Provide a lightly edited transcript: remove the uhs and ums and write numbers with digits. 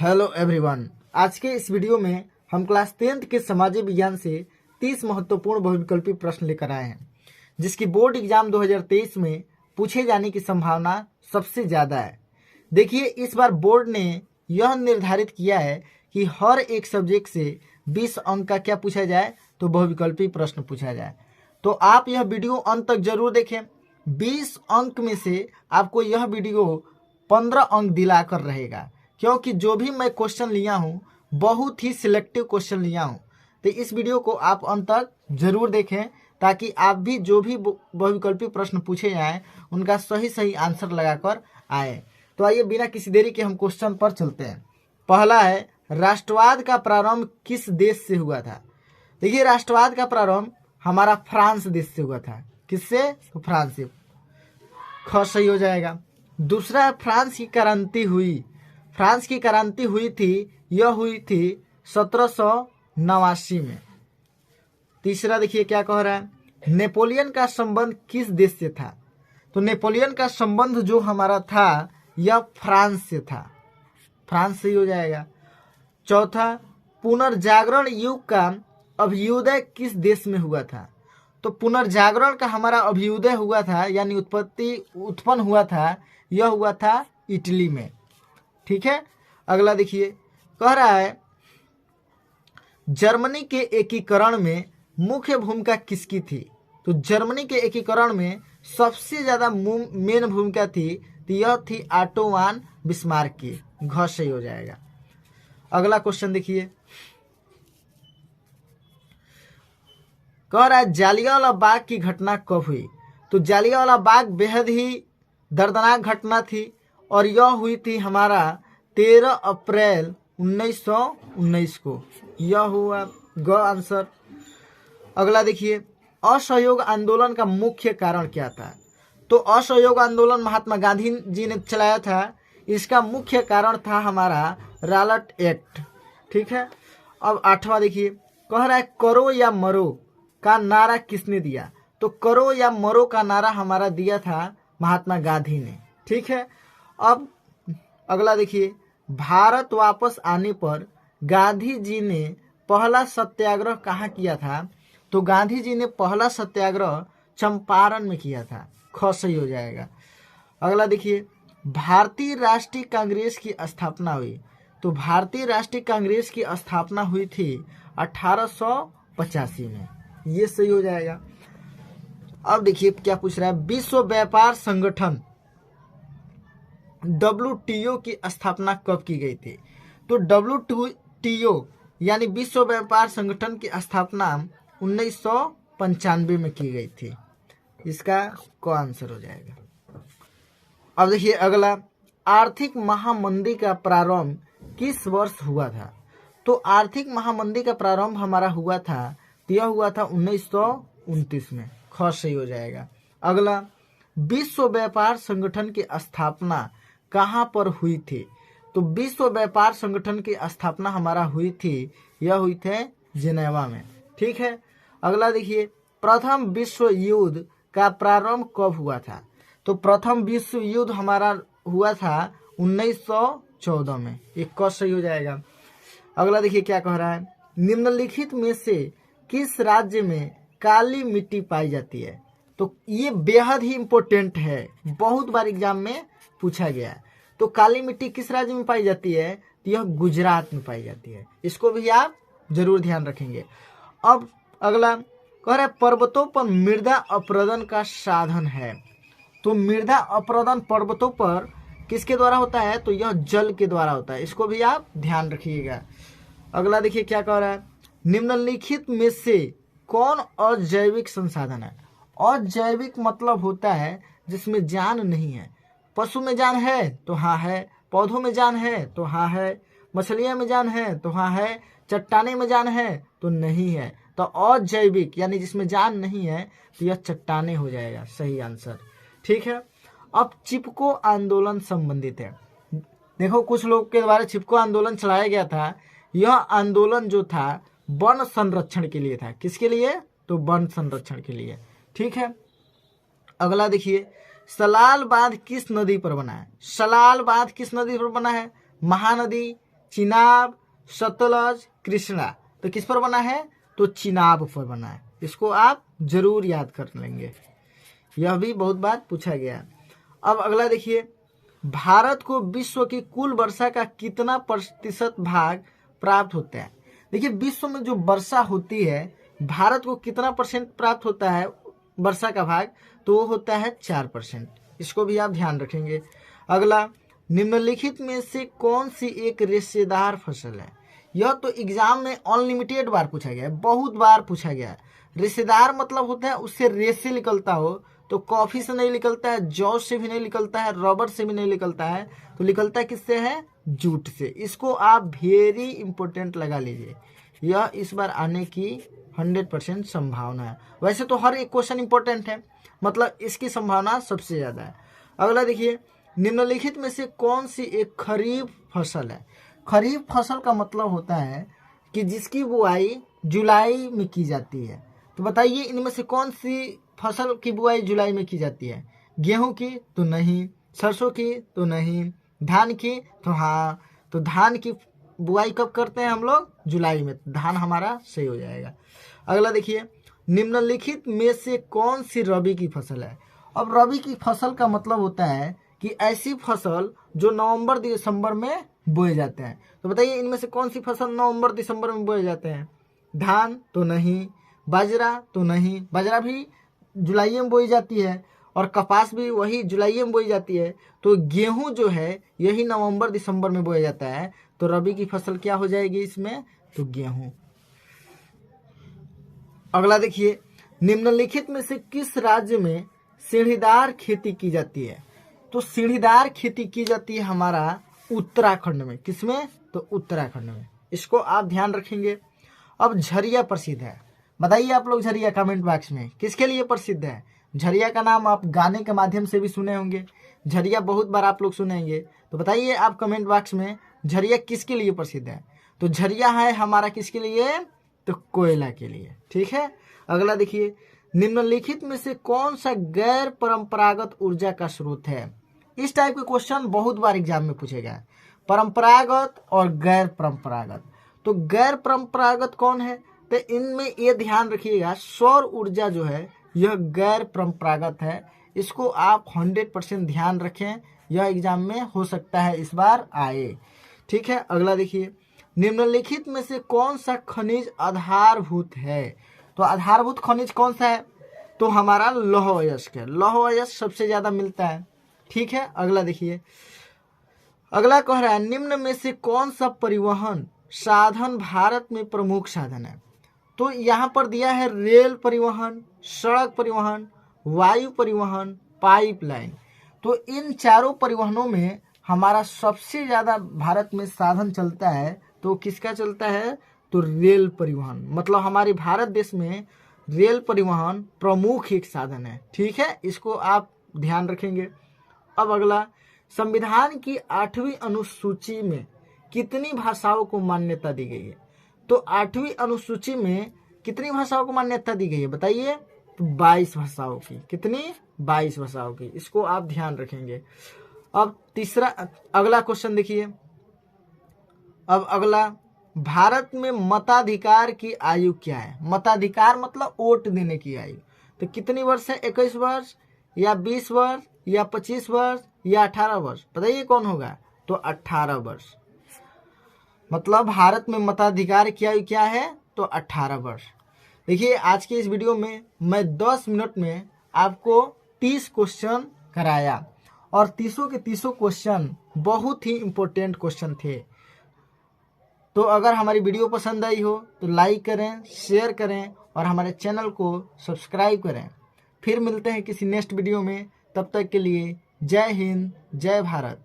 Hello everyone. आज के इस वीडियो में हम क्लास 10th के सामाजिक विज्ञान से 30 महत्वपूर्ण बहुविकल्पी प्रश्न लेकर आए हैं, जिसकी बोर्ड एग्जाम 2023 में पूछे जाने की संभावना सबसे ज़्यादा है। देखिए, इस बार बोर्ड ने यह निर्धारित किया है कि हर एक सब्जेक्ट से 20 अंक का क्या पूछा जाए, तो बहुविकल्पी प्रश्न पूछा जाए। तो आप यह वीडियो अंत तक जरूर देखें। 20 अंक में से आपको यह वीडियो 15 अंक दिलाकर रहेगा, क्योंकि जो भी मैं क्वेश्चन लिया हूँ बहुत ही सिलेक्टिव क्वेश्चन लिया हूँ। तो इस वीडियो को आप अंत तक जरूर देखें, ताकि आप भी जो भी बहुविकल्पी प्रश्न पूछे जाएं उनका सही सही आंसर लगाकर आए। तो आइए बिना किसी देरी के हम क्वेश्चन पर चलते हैं। पहला है, राष्ट्रवाद का प्रारंभ किस देश से हुआ था? देखिए, राष्ट्रवाद का प्रारंभ हमारा फ्रांस देश से हुआ था। किससे? तो फ्रांस से। ख सही हो जाएगा। दूसरा, फ्रांस की क्रांति हुई। फ्रांस की क्रांति हुई थी, यह हुई थी 1789 में। तीसरा देखिए क्या कह रहा है, नेपोलियन का संबंध किस देश से था? तो नेपोलियन का संबंध जो हमारा था यह फ्रांस से था। फ्रांस से ही हो जाएगा। चौथा, पुनर्जागरण युग का अभ्युदय किस देश में हुआ था? तो पुनर्जागरण का हमारा अभ्युदय हुआ था, यानी उत्पन्न हुआ था, यह हुआ था इटली में। ठीक है। अगला देखिए, कह रहा है जर्मनी के एकीकरण में मुख्य भूमिका किसकी थी? तो जर्मनी के एकीकरण में सबसे ज्यादा मेन भूमिका थी, तो यह थी ऑटो वन बिस्मार्क की। घ सही हो जाएगा। अगला क्वेश्चन देखिए, कह रहा है जालियांवाला बाग की घटना कब हुई? तो जालियांवाला बाग बेहद ही दर्दनाक घटना थी, और यह हुई थी हमारा 13 अप्रैल 1919 को। यह हुआ ग आंसर। अगला देखिए, असहयोग आंदोलन का मुख्य कारण क्या था? तो असहयोग आंदोलन महात्मा गांधी जी ने चलाया था। इसका मुख्य कारण था हमारा रॉलेट एक्ट। ठीक है। अब आठवां देखिए, कह रहा है करो या मरो का नारा किसने दिया? तो करो या मरो का नारा हमारा दिया था महात्मा गांधी ने। ठीक है। अब अगला देखिए, भारत वापस आने पर गांधी जी ने पहला सत्याग्रह कहाँ किया था? तो गांधी जी ने पहला सत्याग्रह चंपारण में किया था। ख सही हो जाएगा। अगला देखिए, भारतीय राष्ट्रीय कांग्रेस की स्थापना हुई। तो भारतीय राष्ट्रीय कांग्रेस की स्थापना हुई थी 1885 में। ये सही हो जाएगा। अब देखिए क्या पूछ रहा है, विश्व व्यापार संगठन WTO की स्थापना कब की गई थी? तो WTO यानी विश्व व्यापार संगठन की स्थापना 1995 में की गई थी। इसका को आंसर हो जाएगा। अब देखिए अगला, आर्थिक महामंदी का प्रारंभ किस वर्ष हुआ था? तो आर्थिक महामंदी का प्रारंभ हमारा हुआ था, तो यह हुआ था 1929 में। ख सही हो जाएगा। अगला, विश्व व्यापार संगठन की स्थापना कहाँ पर हुई थी? तो विश्व व्यापार संगठन की स्थापना हमारा हुई थी, यह हुई थे जिनेवा में। ठीक है। अगला देखिए, प्रथम विश्व युद्ध का प्रारंभ कब हुआ था? तो प्रथम विश्व युद्ध हमारा हुआ था 1914 में। एक क सही हो जाएगा। अगला देखिए क्या कह रहा है, निम्नलिखित में से किस राज्य में काली मिट्टी पाई जाती है? तो ये बेहद ही इम्पोर्टेंट है, बहुत बार एग्जाम में पूछा गया है। तो काली मिट्टी किस राज्य में पाई जाती है? तो यह गुजरात में पाई जाती है। इसको भी आप जरूर ध्यान रखेंगे। अब अगला कह रहा है पर्वतों पर मृदा अपरदन का साधन है। तो मृदा अपरदन पर्वतों पर किसके द्वारा होता है? तो यह जल के द्वारा होता है। इसको भी आप ध्यान रखिएगा। अगला देखिए क्या कह रहा है, निम्नलिखित में से कौन अजैविक संसाधन है? अजैविक मतलब होता है जिसमें जान नहीं है। पशु में जान है तो हाँ है, पौधों में जान है तो हाँ है, मछलियां में जान है तो हाँ है, चट्टाने में जान है तो नहीं है। तो अजैविक यानी जिसमें जान नहीं है, तो यह चट्टाने हो जाएगा सही आंसर। ठीक है। अब चिपको आंदोलन संबंधित है। देखो, कुछ लोग के द्वारा चिपको आंदोलन चलाया गया था। यह आंदोलन जो था वन संरक्षण के लिए था। किसके लिए? तो वन संरक्षण के लिए। ठीक है। अगला देखिए, सलाल बांध किस नदी पर बना है? सलाल बांध किस नदी पर बना है? महानदी, चिनाब, सतलज, कृष्णा। तो किस पर बना है? तो चिनाब पर बना है। इसको आप जरूर याद कर लेंगे, यह भी बहुत बार पूछा गया। अब अगला देखिए, भारत को विश्व की कुल वर्षा का कितना प्रतिशत भाग प्राप्त होता है? देखिए, विश्व में जो वर्षा होती है भारत को कितना परसेंट प्राप्त होता है वर्षा का भाग? तो वो होता है 4%। इसको भी आप ध्यान रखेंगे। अगला, निम्नलिखित में से कौन सी एक रेशेदार फसल है? यह तो एग्जाम में अनलिमिटेड बार पूछा गया है, बहुत बार पूछा गया है। रेशेदार मतलब होता है उससे रेशे निकलता हो, तो कॉफी से नहीं निकलता है, जौ से भी नहीं निकलता है, रबर से भी नहीं निकलता है, तो निकलता है किससे है? जूट से। इसको आप वेरी इंपॉर्टेंट लगा लीजिए, यह इस बार आने की 100% संभावना है। वैसे तो हर एक क्वेश्चन इंपॉर्टेंट है, मतलब इसकी संभावना सबसे ज्यादा है। अगला देखिए, निम्नलिखित में से कौन सी एक खरीफ फसल है? खरीफ फसल का मतलब होता है कि जिसकी बुआई जुलाई में की जाती है। तो बताइए इनमें से कौन सी फसल की बुआई जुलाई में की जाती है? गेहूं की? तो नहीं। सरसों की? तो नहीं। धान की? तो हाँ। तो धान की बुआई कब करते हैं हम लोग? जुलाई में। धान हमारा सही हो जाएगा। अगला देखिए, निम्नलिखित में से कौन सी रबी की फसल है? अब रबी की फसल का मतलब होता है कि ऐसी फसल जो नवंबर दिसंबर में बोए जाते हैं। तो बताइए इनमें से कौन सी फसल नवंबर दिसंबर में बोए जाते हैं? धान? तो नहीं। बाजरा? तो नहीं, बाजरा भी जुलाई में बोई जाती है, और कपास भी वही जुलाई में बोई जाती है। तो गेहूं जो है यही नवंबर दिसंबर में बोया जाता है। तो रबी की फसल क्या हो जाएगी इसमें? तो गेहूं। अगला देखिए, निम्नलिखित में से किस राज्य में सीढ़ीदार खेती की जाती है? तो सीढ़ीदार खेती की जाती है हमारा उत्तराखंड में। किसमें? तो उत्तराखंड में। इसको आप ध्यान रखेंगे। अब झरिया प्रसिद्ध है, बताइए आप लोग झरिया कमेंट बॉक्स में किसके लिए प्रसिद्ध है? झरिया का नाम आप गाने के माध्यम से भी सुने होंगे, झरिया बहुत बार आप लोग सुनेंगे। तो बताइए आप कमेंट बॉक्स में झरिया किसके लिए प्रसिद्ध है? तो झरिया है हमारा किसके लिए? तो कोयला के लिए। ठीक है। अगला देखिए, निम्नलिखित में से कौन सा गैर परंपरागत ऊर्जा का स्रोत है? इस टाइप के क्वेश्चन बहुत बार एग्जाम में पूछे गए, परंपरागत और गैर परंपरागत। तो गैर परंपरागत कौन है? तो इनमें ये ध्यान रखिएगा, सौर ऊर्जा जो है यह गैर परंपरागत है। इसको आप 100% ध्यान रखें, यह एग्जाम में हो सकता है इस बार आए। ठीक है। अगला देखिए, निम्नलिखित में से कौन सा खनिज आधारभूत है? तो आधारभूत खनिज कौन सा है? तो हमारा लौह अयस्क है। लौह अयस्क सबसे ज्यादा मिलता है। ठीक है। अगला देखिए, अगला कह रहा है निम्न में से कौन सा परिवहन साधन भारत में प्रमुख साधन है? तो यहाँ पर दिया है रेल परिवहन, सड़क परिवहन, वायु परिवहन, पाइपलाइन। तो इन चारों परिवहनों में हमारा सबसे ज्यादा भारत में साधन चलता है, तो किसका चलता है? तो रेल परिवहन। मतलब हमारे भारत देश में रेल परिवहन प्रमुख एक साधन है। ठीक है, इसको आप ध्यान रखेंगे। अब अगला, संविधान की 8वीं अनुसूची में कितनी भाषाओं को मान्यता दी गई है? तो 8वीं अनुसूची में कितनी भाषाओं को मान्यता दी गई है बताइए? तो 22 भाषाओं की। कितनी? 22 भाषाओं की। इसको आप ध्यान रखेंगे। अब तीसरा अगला क्वेश्चन देखिए। अब अगला, भारत में मताधिकार की आयु क्या है? मताधिकार मतलब वोट देने की आयु। तो कितनी वर्ष है? 21 वर्ष या 20 वर्ष या 25 वर्ष या 18 वर्ष? बताइए कौन होगा? तो 18 वर्ष। मतलब भारत में मताधिकार की आयु क्या है? तो 18 वर्ष। देखिए आज के इस वीडियो में मैं 10 मिनट में आपको 30 क्वेश्चन कराया, और 30 के 30 क्वेश्चन बहुत ही इंपॉर्टेंट क्वेश्चन थे। तो अगर हमारी वीडियो पसंद आई हो तो लाइक करें, शेयर करें और हमारे चैनल को सब्सक्राइब करें। फिर मिलते हैं किसी नेक्स्ट वीडियो में, तब तक के लिए जय हिंद, जय भारत।